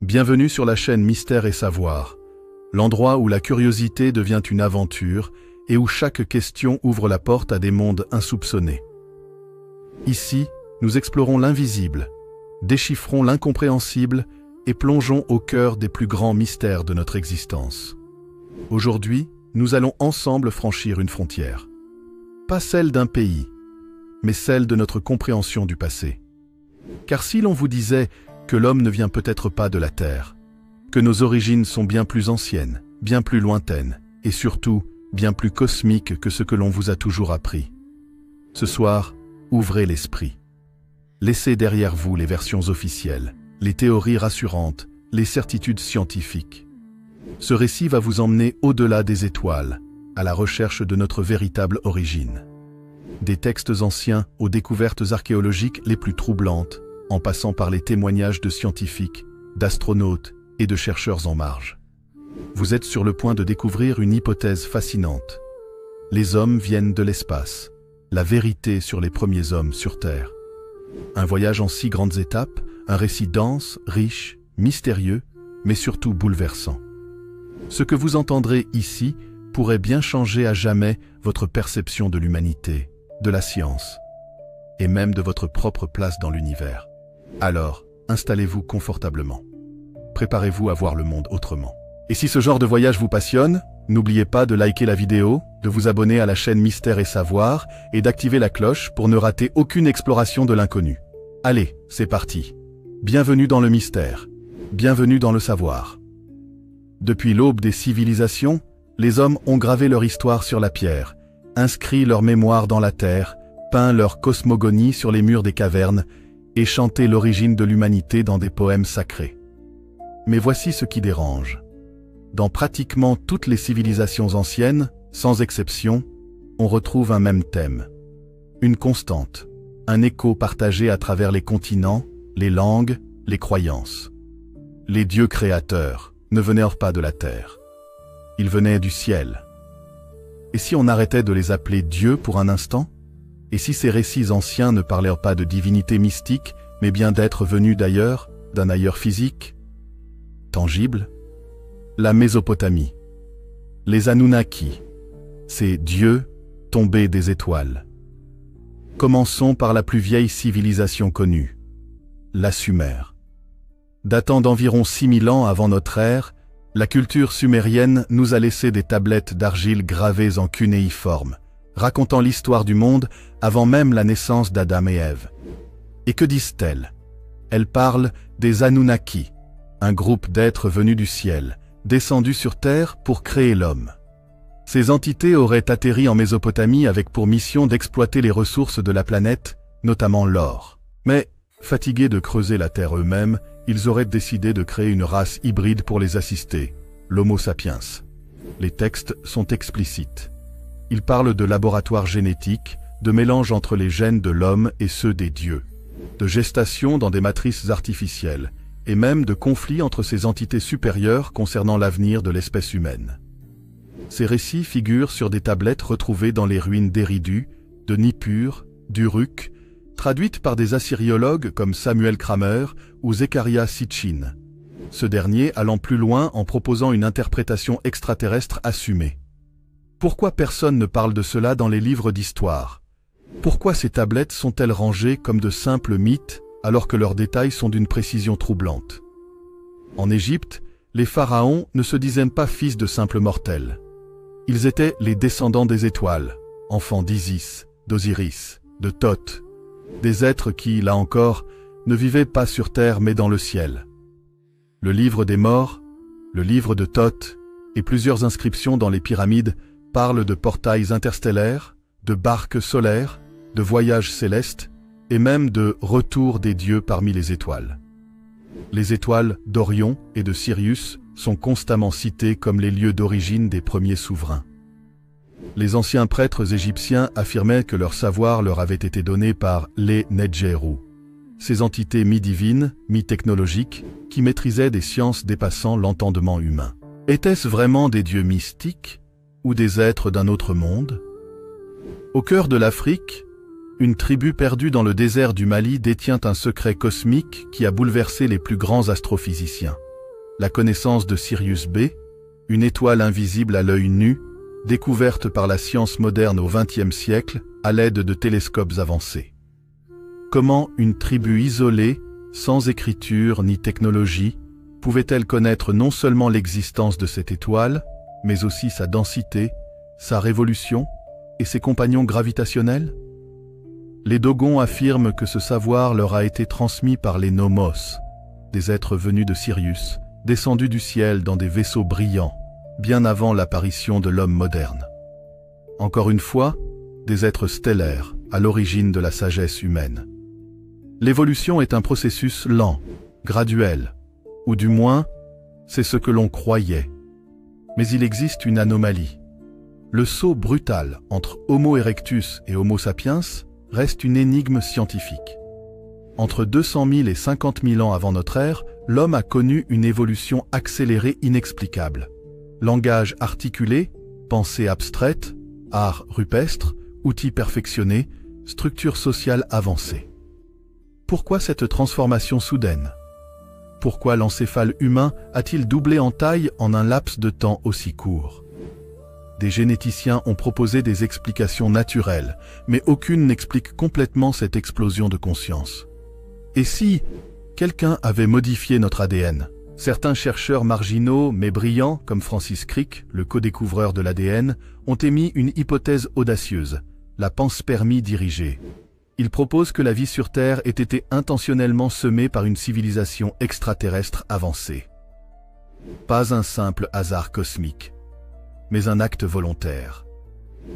Bienvenue sur la chaîne Mystère et Savoir, l'endroit où la curiosité devient une aventure et où chaque question ouvre la porte à des mondes insoupçonnés. Ici, nous explorons l'invisible, déchiffrons l'incompréhensible et plongeons au cœur des plus grands mystères de notre existence. Aujourd'hui, nous allons ensemble franchir une frontière. Pas celle d'un pays, mais celle de notre compréhension du passé. Car si l'on vous disait que l'homme ne vient peut-être pas de la Terre, que nos origines sont bien plus anciennes, bien plus lointaines, et surtout bien plus cosmiques que ce que l'on vous a toujours appris. Ce soir, ouvrez l'esprit. Laissez derrière vous les versions officielles, les théories rassurantes, les certitudes scientifiques. Ce récit va vous emmener au-delà des étoiles, à la recherche de notre véritable origine. Des textes anciens aux découvertes archéologiques les plus troublantes, en passant par les témoignages de scientifiques, d'astronautes et de chercheurs en marge. Vous êtes sur le point de découvrir une hypothèse fascinante. Les hommes viennent de l'espace, la vérité sur les premiers hommes sur Terre. Un voyage en 6 grandes étapes, un récit dense, riche, mystérieux, mais surtout bouleversant. Ce que vous entendrez ici pourrait bien changer à jamais votre perception de l'humanité, de la science, et même de votre propre place dans l'univers. Alors, installez-vous confortablement. Préparez-vous à voir le monde autrement. Et si ce genre de voyage vous passionne, n'oubliez pas de liker la vidéo, de vous abonner à la chaîne Mystère et Savoir et d'activer la cloche pour ne rater aucune exploration de l'inconnu. Allez, c'est parti. Bienvenue dans le mystère. Bienvenue dans le savoir. Depuis l'aube des civilisations, les hommes ont gravé leur histoire sur la pierre, inscrit leur mémoire dans la terre, peint leur cosmogonie sur les murs des cavernes et chanté l'origine de l'humanité dans des poèmes sacrés. Mais voici ce qui dérange. Dans pratiquement toutes les civilisations anciennes, sans exception, on retrouve un même thème. Une constante, un écho partagé à travers les continents, les langues, les croyances. Les dieux créateurs ne venaient pas de la terre. Ils venaient du ciel. Et si on arrêtait de les appeler dieux pour un instant ? Et si ces récits anciens ne parlèrent pas de divinité mystique, mais bien d'êtres venus d'ailleurs, d'un ailleurs physique, tangible ? La Mésopotamie. Les Anunnaki. Ces dieux tombés des étoiles. Commençons par la plus vieille civilisation connue, la Sumer. Datant d'environ 6000 ans avant notre ère, la culture sumérienne nous a laissé des tablettes d'argile gravées en cunéiforme, racontant l'histoire du monde avant même la naissance d'Adam et Ève. Et que disent-elles ? Elles parlent des Anunnaki, un groupe d'êtres venus du ciel, descendus sur Terre pour créer l'homme. Ces entités auraient atterri en Mésopotamie avec pour mission d'exploiter les ressources de la planète, notamment l'or. Mais, fatigués de creuser la Terre eux-mêmes, ils auraient décidé de créer une race hybride pour les assister, l'Homo sapiens. Les textes sont explicites. Ils parlent de laboratoire génétique, de mélange entre les gènes de l'homme et ceux des dieux, de gestation dans des matrices artificielles, et même de conflits entre ces entités supérieures concernant l'avenir de l'espèce humaine. Ces récits figurent sur des tablettes retrouvées dans les ruines d'Éridu, de Nippur, d'Uruk, traduites par des assyriologues comme Samuel Kramer ou Zecharia Sitchin, ce dernier allant plus loin en proposant une interprétation extraterrestre assumée. Pourquoi personne ne parle de cela dans les livres d'histoire ? Pourquoi ces tablettes sont-elles rangées comme de simples mythes alors que leurs détails sont d'une précision troublante ? En Égypte, les pharaons ne se disaient pas fils de simples mortels. Ils étaient les descendants des étoiles, enfants d'Isis, d'Osiris, de Thoth, des êtres qui, là encore, ne vivaient pas sur terre mais dans le ciel. Le livre des morts, le livre de Thoth et plusieurs inscriptions dans les pyramides parlent de portails interstellaires, de barques solaires, de voyages célestes et même de retour des dieux parmi les étoiles. Les étoiles d'Orion et de Sirius sont constamment citées comme les lieux d'origine des premiers souverains. Les anciens prêtres égyptiens affirmaient que leur savoir leur avait été donné par les Nedjeru, ces entités mi-divines, mi-technologiques, qui maîtrisaient des sciences dépassant l'entendement humain. Étaient-ce vraiment des dieux mystiques ou des êtres d'un autre monde ? Au cœur de l'Afrique, une tribu perdue dans le désert du Mali détient un secret cosmique qui a bouleversé les plus grands astrophysiciens. la connaissance de Sirius B, une étoile invisible à l'œil nu, découverte par la science moderne au XXe siècle à l'aide de télescopes avancés. Comment une tribu isolée, sans écriture ni technologie, pouvait-elle connaître non seulement l'existence de cette étoile, mais aussi sa densité, sa révolution et ses compagnons gravitationnels? Les Dogons affirment que ce savoir leur a été transmis par les Nomos, des êtres venus de Sirius, descendus du ciel dans des vaisseaux brillants, bien avant l'apparition de l'homme moderne. Encore une fois, des êtres stellaires, à l'origine de la sagesse humaine. L'évolution est un processus lent, graduel, ou du moins, c'est ce que l'on croyait. Mais il existe une anomalie. Le saut brutal entre Homo erectus et Homo sapiens reste une énigme scientifique. Entre 200 000 et 50 000 ans avant notre ère, l'homme a connu une évolution accélérée inexplicable. Langage articulé, pensée abstraite, art rupestre, outils perfectionnés, structure sociale avancée. Pourquoi cette transformation soudaine? Pourquoi l'encéphale humain a-t-il doublé en taille en un laps de temps aussi court? Des généticiens ont proposé des explications naturelles, mais aucune n'explique complètement cette explosion de conscience. Et si quelqu'un avait modifié notre ADN? Certains chercheurs marginaux mais brillants, comme Francis Crick, le co-découvreur de l'ADN, ont émis une hypothèse audacieuse, la panspermie dirigée. Ils proposent que la vie sur Terre ait été intentionnellement semée par une civilisation extraterrestre avancée. Pas un simple hasard cosmique, mais un acte volontaire.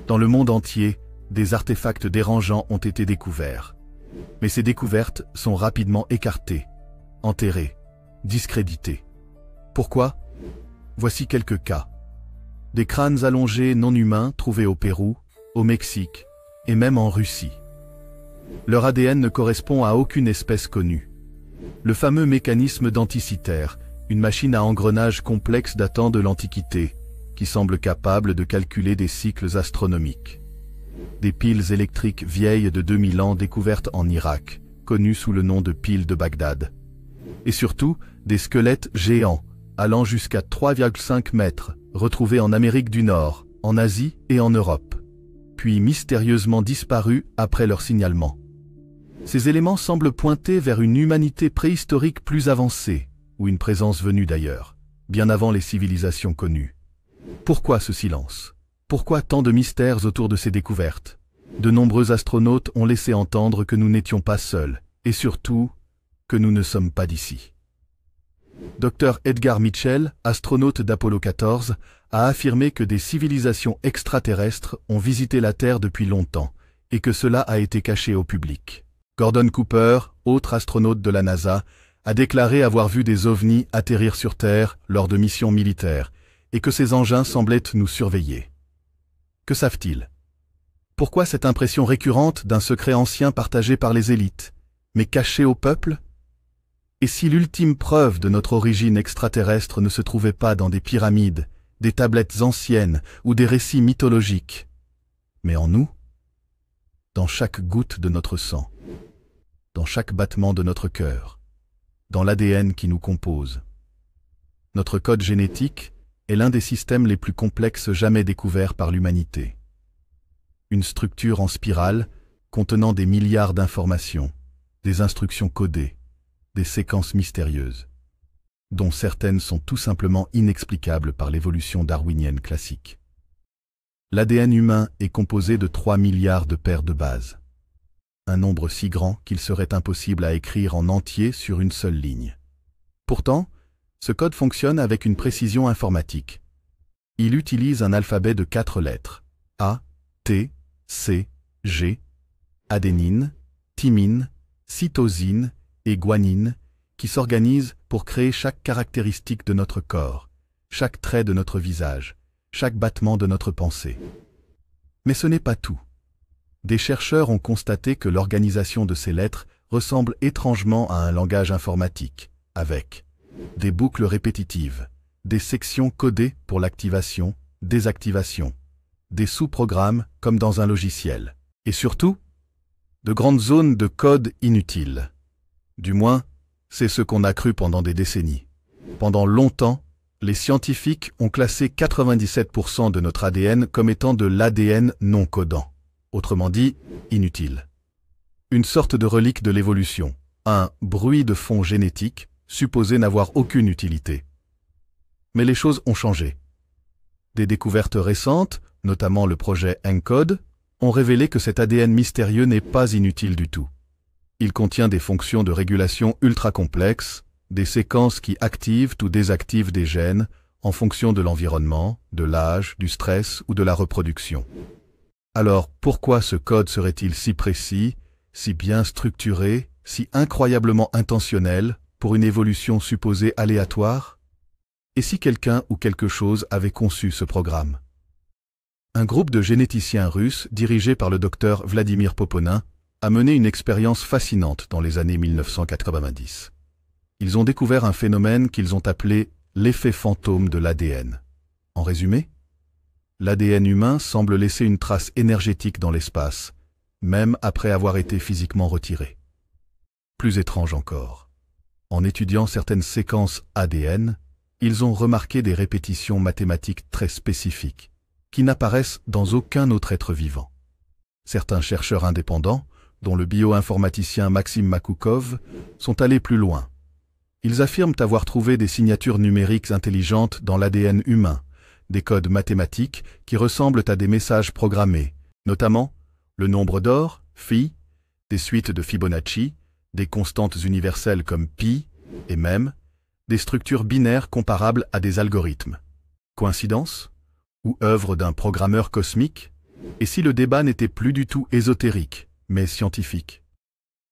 Dans le monde entier, des artefacts dérangeants ont été découverts. Mais ces découvertes sont rapidement écartées, enterrées, discréditées. Pourquoi? Voici quelques cas. Des crânes allongés non humains trouvés au Pérou, au Mexique et même en Russie. Leur ADN ne correspond à aucune espèce connue. Le fameux mécanisme denticitaire, une machine à engrenage complexe datant de l'Antiquité, qui semble capable de calculer des cycles astronomiques. Des piles électriques vieilles de 2000 ans découvertes en Irak, connues sous le nom de piles de Bagdad. Et surtout, des squelettes géants, allant jusqu'à 3,5 mètres, retrouvés en Amérique du Nord, en Asie et en Europe, puis mystérieusement disparus après leur signalement. Ces éléments semblent pointer vers une humanité préhistorique plus avancée, ou une présence venue d'ailleurs, bien avant les civilisations connues. Pourquoi ce silence? Pourquoi tant de mystères autour de ces découvertes? De nombreux astronautes ont laissé entendre que nous n'étions pas seuls, et surtout, que nous ne sommes pas d'ici. Dr Edgar Mitchell, astronaute d'Apollo 14, a affirmé que des civilisations extraterrestres ont visité la Terre depuis longtemps, et que cela a été caché au public. Gordon Cooper, autre astronaute de la NASA, a déclaré avoir vu des ovnis atterrir sur Terre lors de missions militaires, et que ces engins semblaient nous surveiller. Que savent-ils? Pourquoi cette impression récurrente d'un secret ancien partagé par les élites, mais caché au peuple? Et si l'ultime preuve de notre origine extraterrestre ne se trouvait pas dans des pyramides, des tablettes anciennes ou des récits mythologiques, mais en nous, dans chaque goutte de notre sang, dans chaque battement de notre cœur, dans l'ADN qui nous compose? Notre code génétique est l'un des systèmes les plus complexes jamais découverts par l'humanité. Une structure en spirale contenant des milliards d'informations, des instructions codées, des séquences mystérieuses, dont certaines sont tout simplement inexplicables par l'évolution darwinienne classique. L'ADN humain est composé de 3 milliards de paires de bases, un nombre si grand qu'il serait impossible à écrire en entier sur une seule ligne. Pourtant, ce code fonctionne avec une précision informatique. Il utilise un alphabet de 4 lettres, A, T, C, G, adénine, thymine, cytosine et guanine, qui s'organisent pour créer chaque caractéristique de notre corps, chaque trait de notre visage, chaque battement de notre pensée. Mais ce n'est pas tout. Des chercheurs ont constaté que l'organisation de ces lettres ressemble étrangement à un langage informatique, avec des boucles répétitives, des sections codées pour l'activation, désactivation, des sous-programmes comme dans un logiciel, et surtout, de grandes zones de code inutiles. Du moins, c'est ce qu'on a cru pendant des décennies. Pendant longtemps, les scientifiques ont classé 97% de notre ADN comme étant de l'ADN non codant, autrement dit, inutile. Une sorte de relique de l'évolution, un bruit de fond génétique supposé n'avoir aucune utilité. Mais les choses ont changé. Des découvertes récentes, notamment le projet ENCODE, ont révélé que cet ADN mystérieux n'est pas inutile du tout. Il contient des fonctions de régulation ultra complexes, des séquences qui activent ou désactivent des gènes en fonction de l'environnement, de l'âge, du stress ou de la reproduction. Alors pourquoi ce code serait-il si précis, si bien structuré, si incroyablement intentionnel pour une évolution supposée aléatoire? Et si quelqu'un ou quelque chose avait conçu ce programme? Un groupe de généticiens russes dirigé par le docteur Vladimir Poponin a mené une expérience fascinante dans les années 1990. Ils ont découvert un phénomène qu'ils ont appelé l'effet fantôme de l'ADN. En résumé, l'ADN humain semble laisser une trace énergétique dans l'espace, même après avoir été physiquement retiré. Plus étrange encore, en étudiant certaines séquences ADN, ils ont remarqué des répétitions mathématiques très spécifiques, qui n'apparaissent dans aucun autre être vivant. Certains chercheurs indépendants, dont le bioinformaticien Maxime Makoukov, sont allés plus loin. Ils affirment avoir trouvé des signatures numériques intelligentes dans l'ADN humain, des codes mathématiques qui ressemblent à des messages programmés, notamment le nombre d'or, phi, des suites de Fibonacci, des constantes universelles comme pi, et même des structures binaires comparables à des algorithmes. Coïncidence? Ou œuvre d'un programmeur cosmique? Et si le débat n'était plus du tout ésotérique, mais scientifique?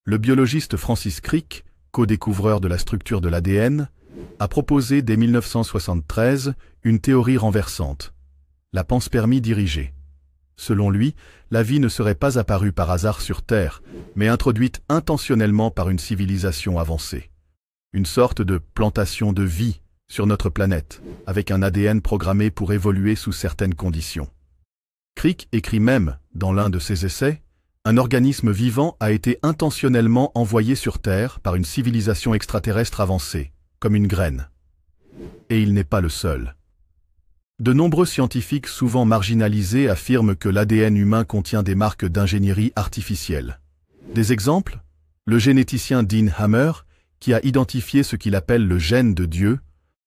Le biologiste Francis Crick, co-découvreur de la structure de l'ADN, a proposé dès 1973 une théorie renversante, la panspermie dirigée. Selon lui, la vie ne serait pas apparue par hasard sur Terre, mais introduite intentionnellement par une civilisation avancée. Une sorte de plantation de vie sur notre planète, avec un ADN programmé pour évoluer sous certaines conditions. Crick écrit même, dans l'un de ses essais, un organisme vivant a été intentionnellement envoyé sur Terre par une civilisation extraterrestre avancée, comme une graine. Et il n'est pas le seul. De nombreux scientifiques souvent marginalisés affirment que l'ADN humain contient des marques d'ingénierie artificielle. Des exemples? Le généticien Dean Hammer, qui a identifié ce qu'il appelle le gène de Dieu,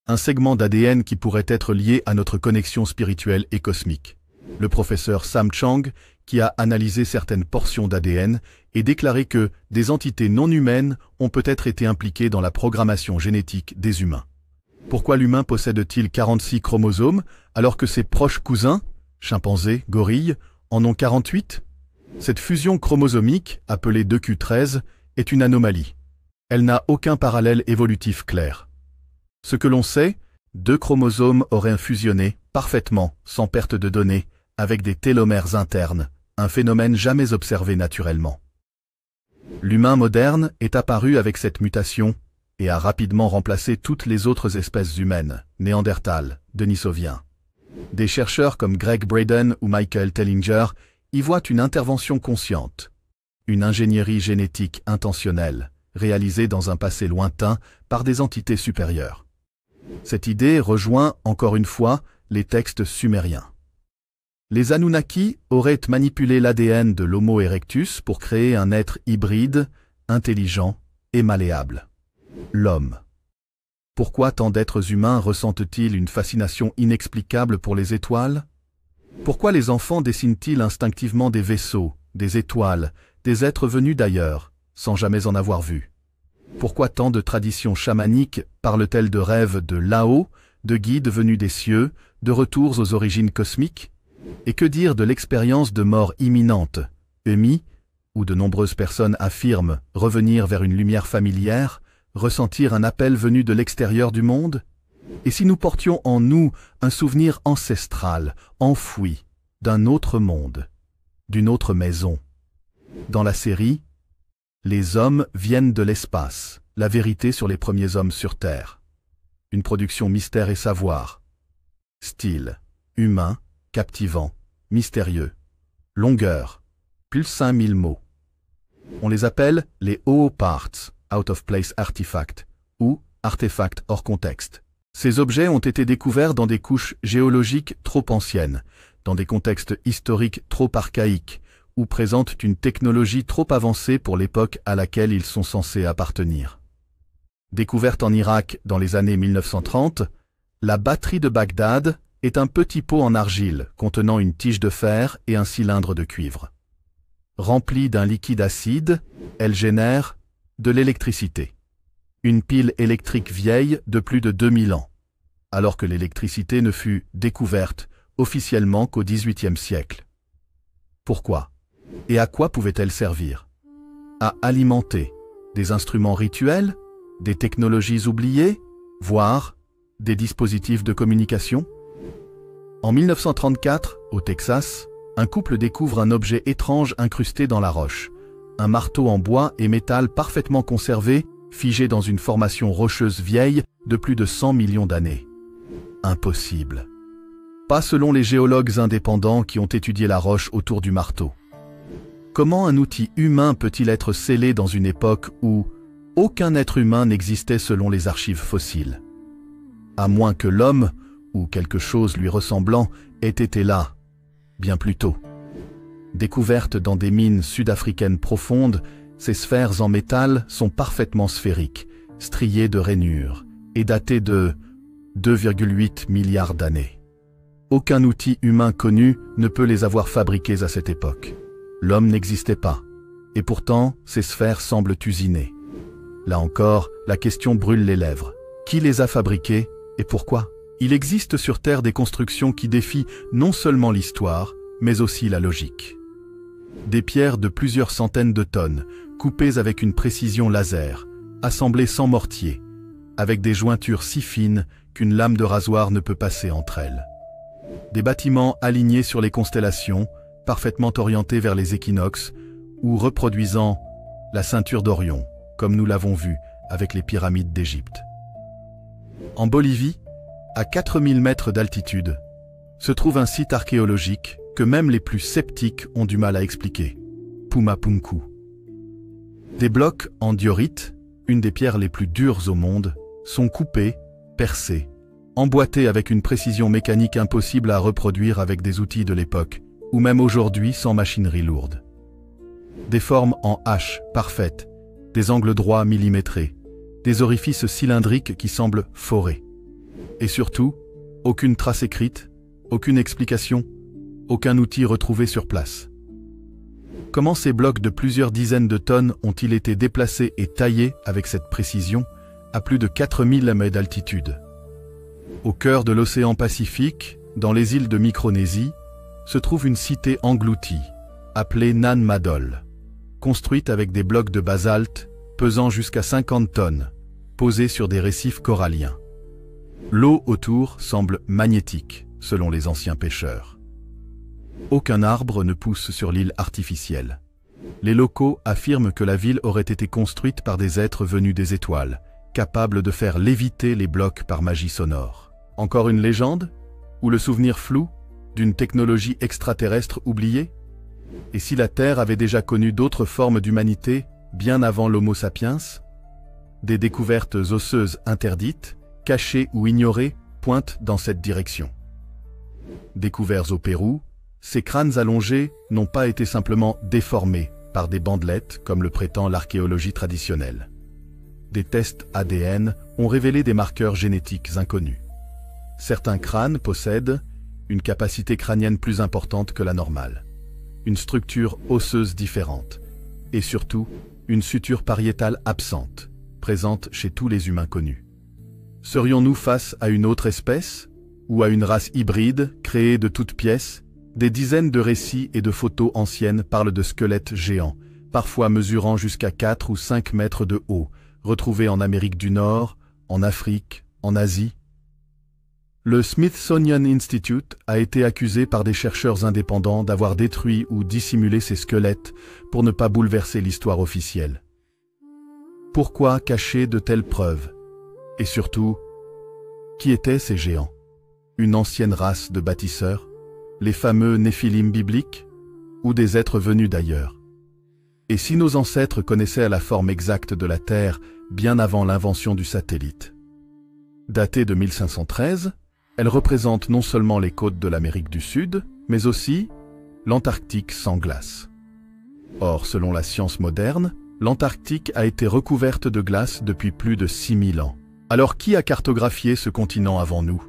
un segment d'ADN qui pourrait être lié à notre connexion spirituelle et cosmique. Le professeur Sam Chang, qui a analysé certaines portions d'ADN et déclaré que des entités non humaines ont peut-être été impliquées dans la programmation génétique des humains. Pourquoi l'humain possède-t-il 46 chromosomes alors que ses proches cousins, chimpanzés, gorilles, en ont 48? Cette fusion chromosomique, appelée 2q13, est une anomalie. Elle n'a aucun parallèle évolutif clair. Ce que l'on sait, 2 chromosomes auraient fusionné parfaitement, sans perte de données, avec des télomères internes, un phénomène jamais observé naturellement. L'humain moderne est apparu avec cette mutation et a rapidement remplacé toutes les autres espèces humaines, Néandertal, Denisoviens. Des chercheurs comme Greg Braden ou Michael Tellinger y voient une intervention consciente, une ingénierie génétique intentionnelle, réalisée dans un passé lointain par des entités supérieures. Cette idée rejoint, encore une fois, les textes sumériens. Les Anunnaki auraient manipulé l'ADN de l'Homo erectus pour créer un être hybride, intelligent et malléable. L'homme. Pourquoi tant d'êtres humains ressentent-ils une fascination inexplicable pour les étoiles? Pourquoi les enfants dessinent-ils instinctivement des vaisseaux, des étoiles, des êtres venus d'ailleurs, sans jamais en avoir vu? Pourquoi tant de traditions chamaniques parlent-elles de rêves de là-haut, de guides venus des cieux, de retours aux origines cosmiques? Et que dire de l'expérience de mort imminente, EMI, où de nombreuses personnes affirment revenir vers une lumière familière, ressentir un appel venu de l'extérieur du monde? Et si nous portions en nous un souvenir ancestral, enfoui, d'un autre monde, d'une autre maison? Dans la série, les hommes viennent de l'espace, la vérité sur les premiers hommes sur Terre. Une production Mystère et Savoir. Style, humain, captivant, mystérieux. Longueur, plus 5000 mots. On les appelle les OO Parts, Out of Place Artifact, ou artefacts hors contexte. Ces objets ont été découverts dans des couches géologiques trop anciennes, dans des contextes historiques trop archaïques, ou présentent une technologie trop avancée pour l'époque à laquelle ils sont censés appartenir. Découverte en Irak dans les années 1930, la batterie de Bagdad est un petit pot en argile contenant une tige de fer et un cylindre de cuivre. Remplie d'un liquide acide, elle génère de l'électricité. Une pile électrique vieille de plus de 2000 ans, alors que l'électricité ne fut découverte officiellement qu'au XVIIIe siècle. Pourquoi? Et à quoi pouvait-elle servir? À alimenter des instruments rituels, des technologies oubliées, voire des dispositifs de communication? En 1934, au Texas, un couple découvre un objet étrange incrusté dans la roche, un marteau en bois et métal parfaitement conservé, figé dans une formation rocheuse vieille de plus de 100 millions d'années. Impossible. Pas selon les géologues indépendants qui ont étudié la roche autour du marteau. Comment un outil humain peut-il être scellé dans une époque où aucun être humain n'existait selon les archives fossiles? À moins que l'homme, ou quelque chose lui ressemblant, ait été là, bien plus tôt. Découvertes dans des mines sud-africaines profondes, ces sphères en métal sont parfaitement sphériques, striées de rainures, et datées de 2,8 milliards d'années. Aucun outil humain connu ne peut les avoir fabriquées à cette époque. L'homme n'existait pas, et pourtant ces sphères semblent usinées. Là encore, la question brûle les lèvres. Qui les a fabriquées et pourquoi? Il existe sur Terre des constructions qui défient non seulement l'histoire, mais aussi la logique. Des pierres de plusieurs centaines de tonnes, coupées avec une précision laser, assemblées sans mortier, avec des jointures si fines qu'une lame de rasoir ne peut passer entre elles. Des bâtiments alignés sur les constellations, parfaitement orientés vers les équinoxes, ou reproduisant la ceinture d'Orion, comme nous l'avons vu avec les pyramides d'Égypte. En Bolivie, à 4000 mètres d'altitude, se trouve un site archéologique que même les plus sceptiques ont du mal à expliquer, Pumapunku. Des blocs en diorite, une des pierres les plus dures au monde, sont coupés, percés, emboîtés avec une précision mécanique impossible à reproduire avec des outils de l'époque, ou même aujourd'hui sans machinerie lourde. Des formes en H parfaites, des angles droits millimétrés, des orifices cylindriques qui semblent forés. Et surtout, aucune trace écrite, aucune explication, aucun outil retrouvé sur place. Comment ces blocs de plusieurs dizaines de tonnes ont-ils été déplacés et taillés avec cette précision à plus de 4000 mètres d'altitude? Au cœur de l'océan Pacifique, dans les îles de Micronésie, se trouve une cité engloutie, appelée Nan Madol, construite avec des blocs de basalte pesant jusqu'à 50 tonnes, posés sur des récifs coralliens. L'eau autour semble magnétique, selon les anciens pêcheurs. Aucun arbre ne pousse sur l'île artificielle. Les locaux affirment que la ville aurait été construite par des êtres venus des étoiles, capables de faire léviter les blocs par magie sonore. Encore une légende? Ou le souvenir flou d'une technologie extraterrestre oubliée? Et si la Terre avait déjà connu d'autres formes d'humanité bien avant l'Homo sapiens? Des découvertes osseuses interdites, cachées ou ignorées, pointent dans cette direction. Découverts au Pérou, ces crânes allongés n'ont pas été simplement déformés par des bandelettes comme le prétend l'archéologie traditionnelle. Des tests ADN ont révélé des marqueurs génétiques inconnus. Certains crânes possèdent une capacité crânienne plus importante que la normale, une structure osseuse différente, et surtout une suture pariétale absente, présente chez tous les humains connus. Serions-nous face à une autre espèce, ou à une race hybride créée de toutes pièces? Des dizaines de récits et de photos anciennes parlent de squelettes géants, parfois mesurant jusqu'à 4 ou 5 mètres de haut, retrouvés en Amérique du Nord, en Afrique, en Asie. Le Smithsonian Institute a été accusé par des chercheurs indépendants d'avoir détruit ou dissimulé ces squelettes pour ne pas bouleverser l'histoire officielle. Pourquoi cacher de telles preuves? Et surtout, qui étaient ces géants? Une ancienne race de bâtisseurs? Les fameux Néphilim bibliques? Ou des êtres venus d'ailleurs? Et si nos ancêtres connaissaient la forme exacte de la Terre bien avant l'invention du satellite? Datée de 1513, elle représente non seulement les côtes de l'Amérique du Sud, mais aussi l'Antarctique sans glace. Or, selon la science moderne, l'Antarctique a été recouverte de glace depuis plus de 6000 ans. Alors qui a cartographié ce continent avant nous?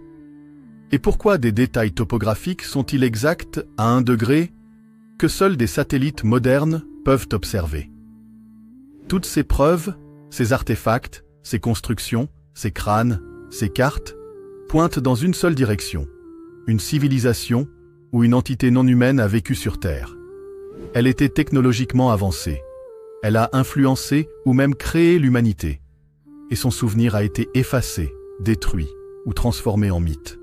Et pourquoi des détails topographiques sont-ils exacts à 1 degré que seuls des satellites modernes peuvent observer? Toutes ces preuves, ces artefacts, ces constructions, ces crânes, ces cartes, pointent dans une seule direction. Une civilisation ou une entité non humaine a vécu sur Terre. Elle était technologiquement avancée. Elle a influencé ou même créé l'humanité. Et son souvenir a été effacé, détruit ou transformé en mythe.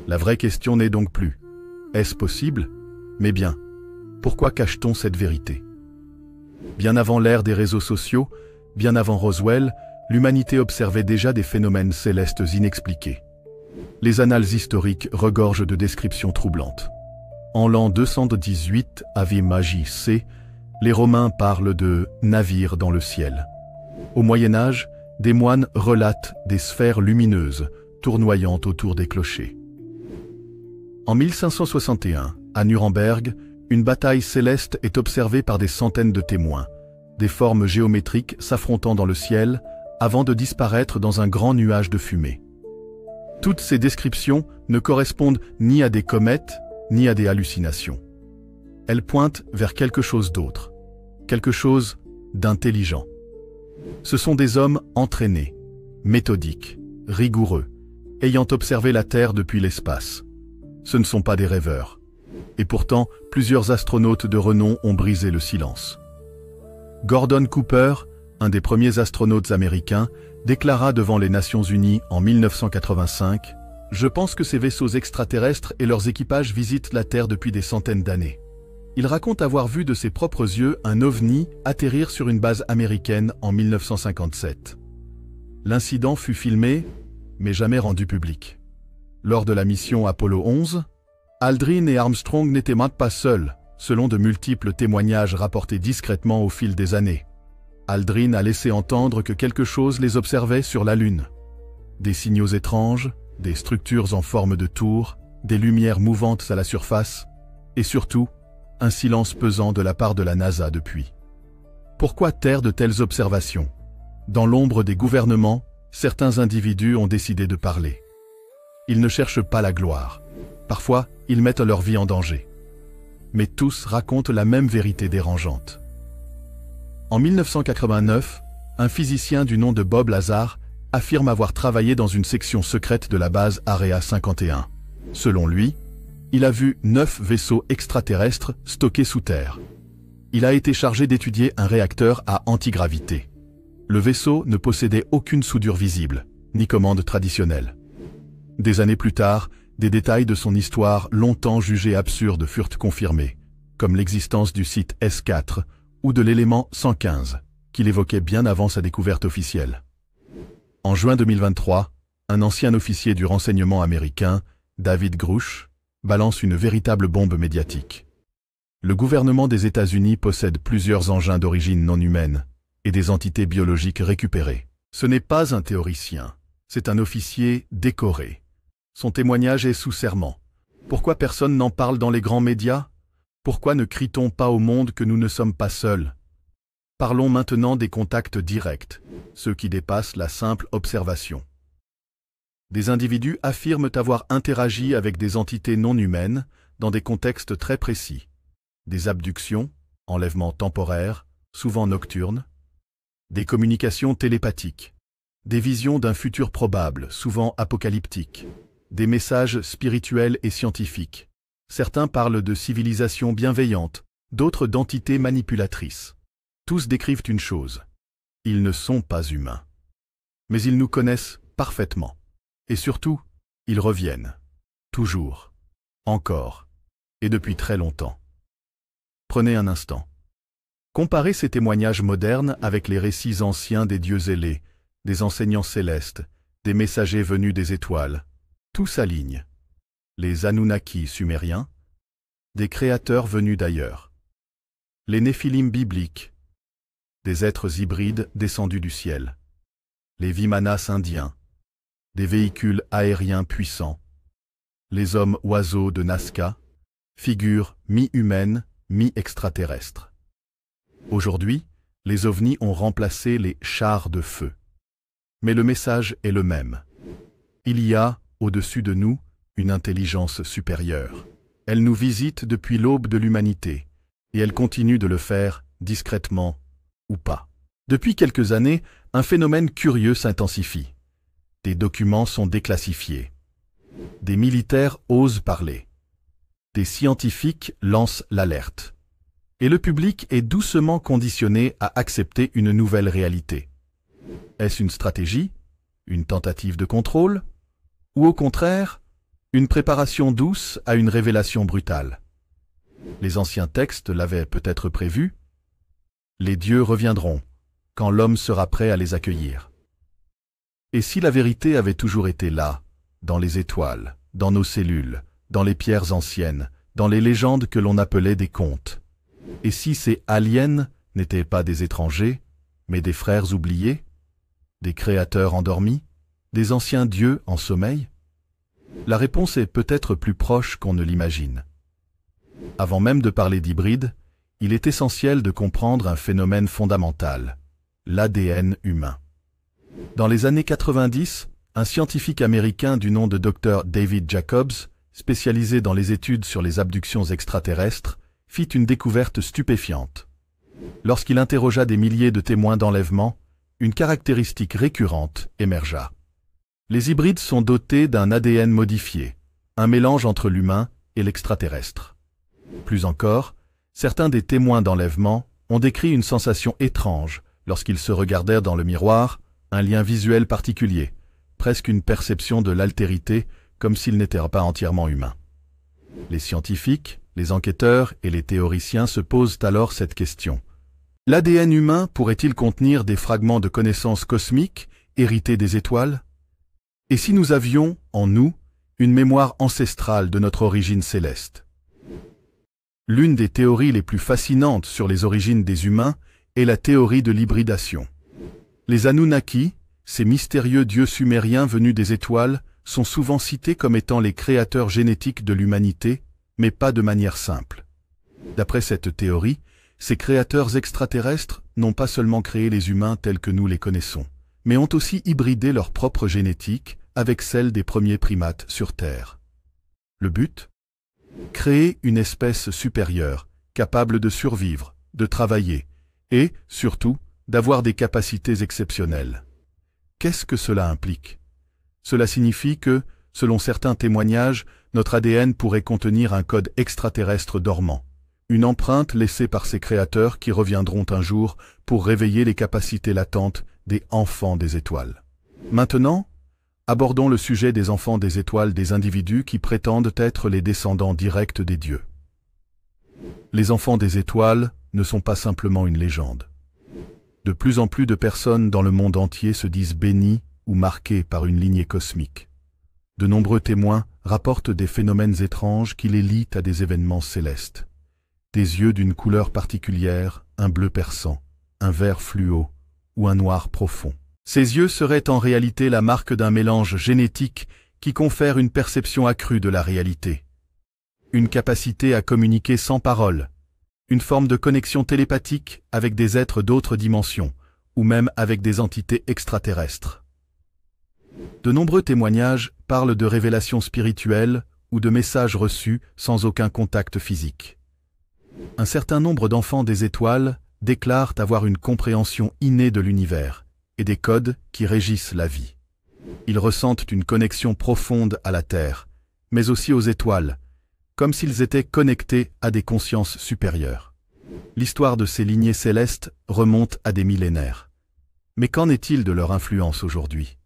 La vraie question n'est donc plus « Est-ce possible ?» mais bien « Pourquoi cache-t-on cette vérité ?» Bien avant l'ère des réseaux sociaux, bien avant Roswell, l'humanité observait déjà des phénomènes célestes inexpliqués. Les annales historiques regorgent de descriptions troublantes. En l'an 218 av.Maj.C., les Romains parlent de « navires dans le ciel ». Au Moyen-Âge, des moines relatent des sphères lumineuses tournoyant autour des clochers. En 1561, à Nuremberg, une bataille céleste est observée par des centaines de témoins, des formes géométriques s'affrontant dans le ciel avant de disparaître dans un grand nuage de fumée. Toutes ces descriptions ne correspondent ni à des comètes, ni à des hallucinations. Elles pointent vers quelque chose d'autre, quelque chose d'intelligent. Ce sont des hommes entraînés, méthodiques, rigoureux, ayant observé la Terre depuis l'espace. Ce ne sont pas des rêveurs. Et pourtant, plusieurs astronautes de renom ont brisé le silence. Gordon Cooper, un des premiers astronautes américains, déclara devant les Nations Unies en 1985 « Je pense que ces vaisseaux extraterrestres et leurs équipages visitent la Terre depuis des centaines d'années. » Il raconte avoir vu de ses propres yeux un ovni atterrir sur une base américaine en 1957. L'incident fut filmé, mais jamais rendu public. Lors de la mission Apollo 11, Aldrin et Armstrong n'étaient même pas seuls, selon de multiples témoignages rapportés discrètement au fil des années. Aldrin a laissé entendre que quelque chose les observait sur la Lune. Des signaux étranges, des structures en forme de tour, des lumières mouvantes à la surface, et surtout, un silence pesant de la part de la NASA depuis. Pourquoi taire de telles observations? Dans l'ombre des gouvernements, certains individus ont décidé de parler. Ils ne cherchent pas la gloire. Parfois, ils mettent leur vie en danger. Mais tous racontent la même vérité dérangeante. En 1989, un physicien du nom de Bob Lazar affirme avoir travaillé dans une section secrète de la base Area 51. Selon lui, il a vu 9 vaisseaux extraterrestres stockés sous terre. Il a été chargé d'étudier un réacteur à antigravité. Le vaisseau ne possédait aucune soudure visible, ni commande traditionnelle. Des années plus tard, des détails de son histoire longtemps jugés absurdes furent confirmés, comme l'existence du site S4 ou de l'élément 115, qu'il évoquait bien avant sa découverte officielle. En juin 2023, un ancien officier du renseignement américain, David Grush, balance une véritable bombe médiatique. Le gouvernement des États-Unis possède plusieurs engins d'origine non humaine et des entités biologiques récupérées. Ce n'est pas un théoricien, c'est un officier décoré. Son témoignage est sous serment. Pourquoi personne n'en parle dans les grands médias? Pourquoi ne crie-t-on pas au monde que nous ne sommes pas seuls? Parlons maintenant des contacts directs, ceux qui dépassent la simple observation. Des individus affirment avoir interagi avec des entités non humaines dans des contextes très précis. Des abductions, enlèvements temporaires, souvent nocturnes, des communications télépathiques, des visions d'un futur probable, souvent apocalyptique, des messages spirituels et scientifiques. Certains parlent de civilisations bienveillantes, d'autres d'entités manipulatrices. Tous décrivent une chose. Ils ne sont pas humains. Mais ils nous connaissent parfaitement. Et surtout, ils reviennent. Toujours. Encore. Et depuis très longtemps. Prenez un instant. Comparez ces témoignages modernes avec les récits anciens des dieux ailés, des enseignants célestes, des messagers venus des étoiles. Tout s'aligne. Les Anunnaki sumériens, des créateurs venus d'ailleurs. Les Néphilim bibliques, des êtres hybrides descendus du ciel. Les Vimanas indiens, des véhicules aériens puissants, les hommes-oiseaux de Nazca, figures mi-humaines, mi-extraterrestres. Aujourd'hui, les ovnis ont remplacé les chars de feu. Mais le message est le même. Il y a, au-dessus de nous, une intelligence supérieure. Elle nous visite depuis l'aube de l'humanité, et elle continue de le faire, discrètement ou pas. Depuis quelques années, un phénomène curieux s'intensifie. Des documents sont déclassifiés. Des militaires osent parler. Des scientifiques lancent l'alerte. Et le public est doucement conditionné à accepter une nouvelle réalité. Est-ce une stratégie? Une tentative de contrôle? Ou au contraire, une préparation douce à une révélation brutale? Les anciens textes l'avaient peut-être prévu. Les dieux reviendront, quand l'homme sera prêt à les accueillir. Et si la vérité avait toujours été là, dans les étoiles, dans nos cellules, dans les pierres anciennes, dans les légendes que l'on appelait des contes? Et si ces aliens n'étaient pas des étrangers, mais des frères oubliés, des créateurs endormis, des anciens dieux en sommeil? La réponse est peut-être plus proche qu'on ne l'imagine. Avant même de parler d'hybride, il est essentiel de comprendre un phénomène fondamental, l'ADN humain. Dans les années 90, un scientifique américain du nom de Dr. David Jacobs, spécialisé dans les études sur les abductions extraterrestres, fit une découverte stupéfiante. Lorsqu'il interrogea des milliers de témoins d'enlèvement, une caractéristique récurrente émergea. Les hybrides sont dotés d'un ADN modifié, un mélange entre l'humain et l'extraterrestre. Plus encore, certains des témoins d'enlèvement ont décrit une sensation étrange lorsqu'ils se regardèrent dans le miroir, un lien visuel particulier, presque une perception de l'altérité, comme s'ils n'étaient pas entièrement humains. Les scientifiques, les enquêteurs et les théoriciens se posent alors cette question. L'ADN humain pourrait-il contenir des fragments de connaissances cosmiques hérités des étoiles? Et si nous avions, en nous, une mémoire ancestrale de notre origine céleste? L'une des théories les plus fascinantes sur les origines des humains est la théorie de l'hybridation. Les Anunnaki, ces mystérieux dieux sumériens venus des étoiles, sont souvent cités comme étant les créateurs génétiques de l'humanité, mais pas de manière simple. D'après cette théorie, ces créateurs extraterrestres n'ont pas seulement créé les humains tels que nous les connaissons, mais ont aussi hybridé leur propre génétique avec celle des premiers primates sur Terre. Le but? Créer une espèce supérieure, capable de survivre, de travailler, et, surtout, d'avoir des capacités exceptionnelles. Qu'est-ce que cela implique? Cela signifie que, selon certains témoignages, notre ADN pourrait contenir un code extraterrestre dormant, une empreinte laissée par ces créateurs qui reviendront un jour pour réveiller les capacités latentes des enfants des étoiles. Maintenant, abordons le sujet des enfants des étoiles, des individus qui prétendent être les descendants directs des dieux. Les enfants des étoiles ne sont pas simplement une légende. De plus en plus de personnes dans le monde entier se disent bénies ou marquées par une lignée cosmique. De nombreux témoins rapportent des phénomènes étranges qui les lient à des événements célestes. Des yeux d'une couleur particulière, un bleu perçant, un vert fluo ou un noir profond. Ces yeux seraient en réalité la marque d'un mélange génétique qui confère une perception accrue de la réalité. Une capacité à communiquer sans parole, une forme de connexion télépathique avec des êtres d'autres dimensions, ou même avec des entités extraterrestres. De nombreux témoignages parlent de révélations spirituelles ou de messages reçus sans aucun contact physique. Un certain nombre d'enfants des étoiles déclarent avoir une compréhension innée de l'univers et des codes qui régissent la vie. Ils ressentent une connexion profonde à la Terre, mais aussi aux étoiles, comme s'ils étaient connectés à des consciences supérieures. L'histoire de ces lignées célestes remonte à des millénaires. Mais qu'en est-il de leur influence aujourd'hui?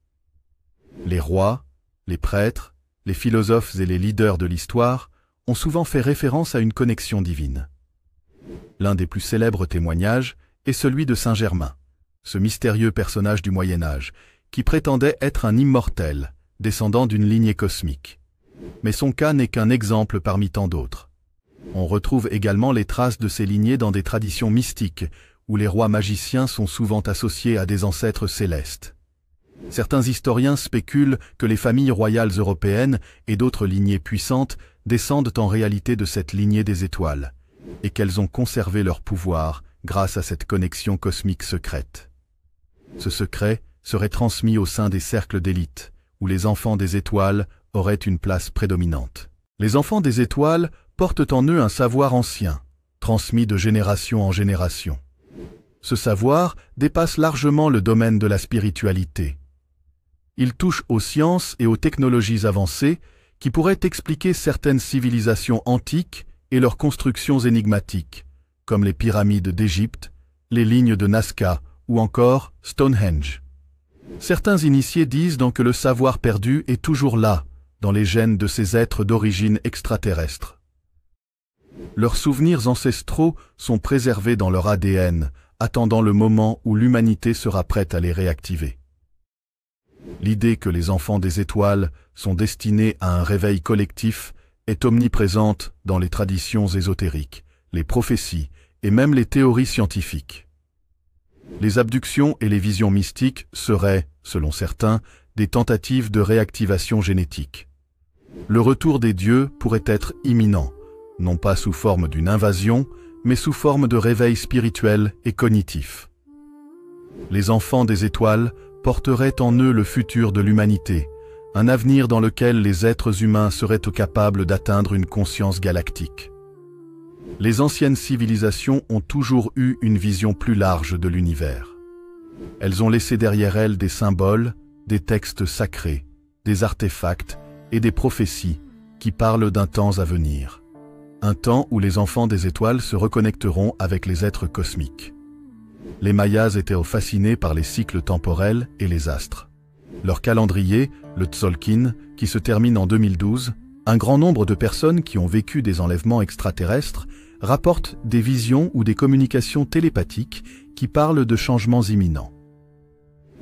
Les rois, les prêtres, les philosophes et les leaders de l'histoire ont souvent fait référence à une connexion divine. L'un des plus célèbres témoignages est celui de Saint Germain, ce mystérieux personnage du Moyen-Âge, qui prétendait être un immortel, descendant d'une lignée cosmique. Mais son cas n'est qu'un exemple parmi tant d'autres. On retrouve également les traces de ces lignées dans des traditions mystiques, où les rois magiciens sont souvent associés à des ancêtres célestes. Certains historiens spéculent que les familles royales européennes et d'autres lignées puissantes descendent en réalité de cette lignée des étoiles, et qu'elles ont conservé leur pouvoir grâce à cette connexion cosmique secrète. Ce secret serait transmis au sein des cercles d'élite, où les enfants des étoiles auraient une place prédominante. Les enfants des étoiles portent en eux un savoir ancien, transmis de génération en génération. Ce savoir dépasse largement le domaine de la spiritualité. Il touche aux sciences et aux technologies avancées qui pourraient expliquer certaines civilisations antiques et leurs constructions énigmatiques, comme les pyramides d'Égypte, les lignes de Nazca ou encore Stonehenge. Certains initiés disent donc que le savoir perdu est toujours là, dans les gènes de ces êtres d'origine extraterrestre. Leurs souvenirs ancestraux sont préservés dans leur ADN, attendant le moment où l'humanité sera prête à les réactiver. L'idée que les enfants des étoiles sont destinés à un réveil collectif est omniprésente dans les traditions ésotériques, les prophéties et même les théories scientifiques. Les abductions et les visions mystiques seraient, selon certains, des tentatives de réactivation génétique. Le retour des dieux pourrait être imminent, non pas sous forme d'une invasion, mais sous forme de réveil spirituel et cognitif. Les enfants des étoiles porteraient en eux le futur de l'humanité, un avenir dans lequel les êtres humains seraient capables d'atteindre une conscience galactique. Les anciennes civilisations ont toujours eu une vision plus large de l'univers. Elles ont laissé derrière elles des symboles, des textes sacrés, des artefacts et des prophéties qui parlent d'un temps à venir. Un temps où les enfants des étoiles se reconnecteront avec les êtres cosmiques. Les Mayas étaient fascinés par les cycles temporels et les astres. Leur calendrier, le Tzolk'in, qui se termine en 2012, un grand nombre de personnes qui ont vécu des enlèvements extraterrestres rapportent des visions ou des communications télépathiques qui parlent de changements imminents.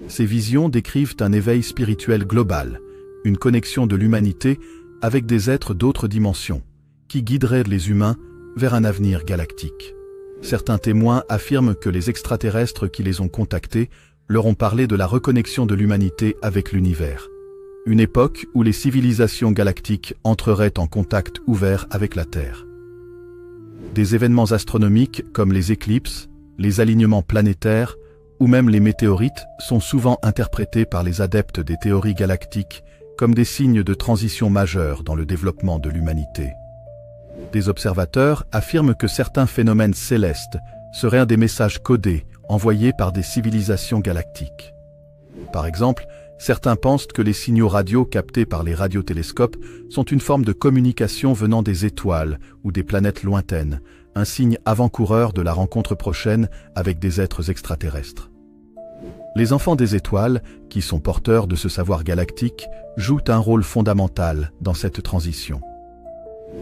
Ces visions décrivent un éveil spirituel global, une connexion de l'humanité avec des êtres d'autres dimensions, qui guideraient les humains vers un avenir galactique. Certains témoins affirment que les extraterrestres qui les ont contactés leur ont parlé de la reconnexion de l'humanité avec l'univers, une époque où les civilisations galactiques entreraient en contact ouvert avec la Terre. Des événements astronomiques comme les éclipses, les alignements planétaires ou même les météorites sont souvent interprétés par les adeptes des théories galactiques comme des signes de transition majeure dans le développement de l'humanité. Des observateurs affirment que certains phénomènes célestes seraient des messages codés envoyés par des civilisations galactiques. Par exemple, certains pensent que les signaux radio captés par les radiotélescopes sont une forme de communication venant des étoiles ou des planètes lointaines, un signe avant-coureur de la rencontre prochaine avec des êtres extraterrestres. Les enfants des étoiles, qui sont porteurs de ce savoir galactique, jouent un rôle fondamental dans cette transition.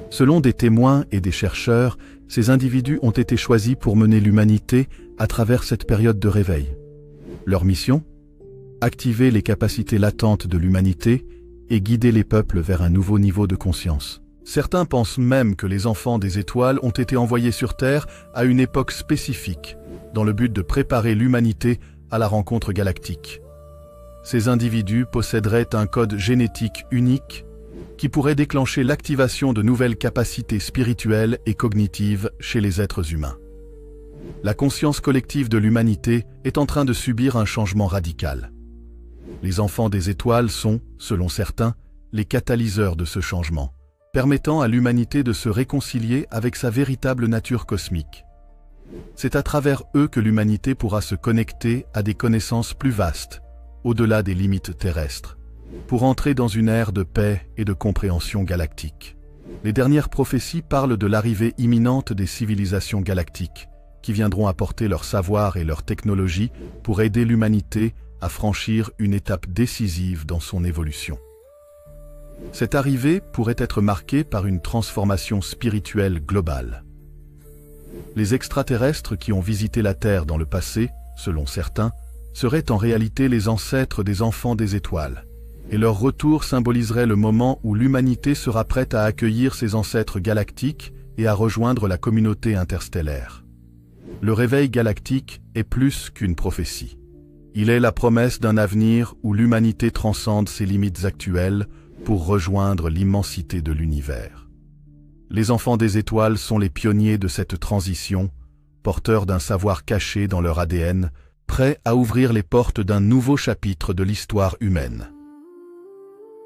Selon des témoins et des chercheurs, ces individus ont été choisis pour mener l'humanité à travers cette période de réveil. Leur mission ? Activer les capacités latentes de l'humanité et guider les peuples vers un nouveau niveau de conscience. Certains pensent même que les enfants des étoiles ont été envoyés sur Terre à une époque spécifique, dans le but de préparer l'humanité à la rencontre galactique. Ces individus posséderaient un code génétique unique qui pourrait déclencher l'activation de nouvelles capacités spirituelles et cognitives chez les êtres humains. La conscience collective de l'humanité est en train de subir un changement radical. Les enfants des étoiles sont, selon certains, les catalyseurs de ce changement, permettant à l'humanité de se réconcilier avec sa véritable nature cosmique. C'est à travers eux que l'humanité pourra se connecter à des connaissances plus vastes, au-delà des limites terrestres, pour entrer dans une ère de paix et de compréhension galactique. Les dernières prophéties parlent de l'arrivée imminente des civilisations galactiques, qui viendront apporter leur savoir et leur technologie pour aider l'humanité à franchir une étape décisive dans son évolution. Cette arrivée pourrait être marquée par une transformation spirituelle globale. Les extraterrestres qui ont visité la Terre dans le passé, selon certains, seraient en réalité les ancêtres des enfants des étoiles, et leur retour symboliserait le moment où l'humanité sera prête à accueillir ses ancêtres galactiques et à rejoindre la communauté interstellaire. Le réveil galactique est plus qu'une prophétie. Il est la promesse d'un avenir où l'humanité transcende ses limites actuelles pour rejoindre l'immensité de l'univers. Les enfants des étoiles sont les pionniers de cette transition, porteurs d'un savoir caché dans leur ADN, prêts à ouvrir les portes d'un nouveau chapitre de l'histoire humaine.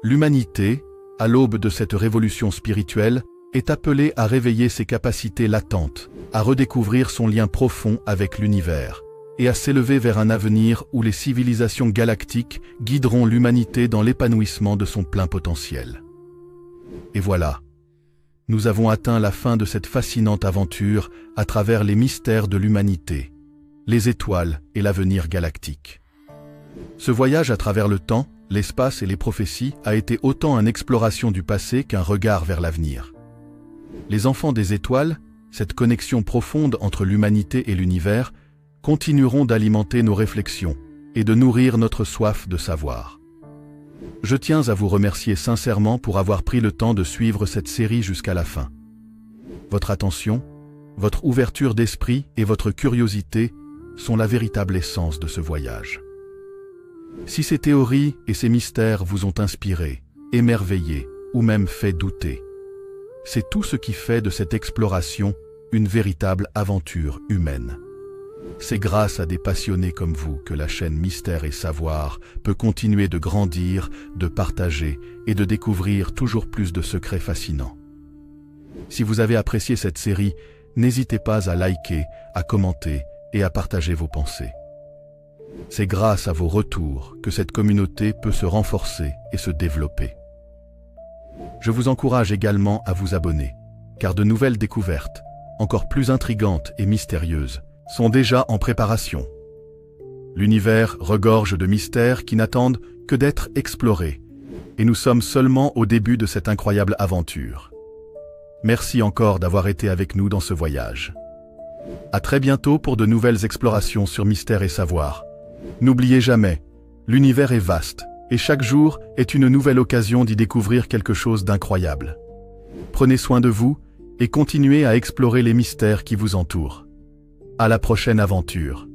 L'humanité, à l'aube de cette révolution spirituelle, est appelée à réveiller ses capacités latentes, à redécouvrir son lien profond avec l'univers, et à s'élever vers un avenir où les civilisations galactiques guideront l'humanité dans l'épanouissement de son plein potentiel. Et voilà, nous avons atteint la fin de cette fascinante aventure à travers les mystères de l'humanité, les étoiles et l'avenir galactique. Ce voyage à travers le temps, l'espace et les prophéties a été autant une exploration du passé qu'un regard vers l'avenir. Les enfants des étoiles, cette connexion profonde entre l'humanité et l'univers, continueront d'alimenter nos réflexions et de nourrir notre soif de savoir. Je tiens à vous remercier sincèrement pour avoir pris le temps de suivre cette série jusqu'à la fin. Votre attention, votre ouverture d'esprit et votre curiosité sont la véritable essence de ce voyage. Si ces théories et ces mystères vous ont inspiré, émerveillé ou même fait douter, c'est tout ce qui fait de cette exploration une véritable aventure humaine. C'est grâce à des passionnés comme vous que la chaîne Mystère et Savoir peut continuer de grandir, de partager et de découvrir toujours plus de secrets fascinants. Si vous avez apprécié cette série, n'hésitez pas à liker, à commenter et à partager vos pensées. C'est grâce à vos retours que cette communauté peut se renforcer et se développer. Je vous encourage également à vous abonner, car de nouvelles découvertes, encore plus intrigantes et mystérieuses, sont déjà en préparation. L'univers regorge de mystères qui n'attendent que d'être explorés, et nous sommes seulement au début de cette incroyable aventure. Merci encore d'avoir été avec nous dans ce voyage. À très bientôt pour de nouvelles explorations sur Mystère et Savoir. N'oubliez jamais, l'univers est vaste, et chaque jour est une nouvelle occasion d'y découvrir quelque chose d'incroyable. Prenez soin de vous et continuez à explorer les mystères qui vous entourent. À la prochaine aventure.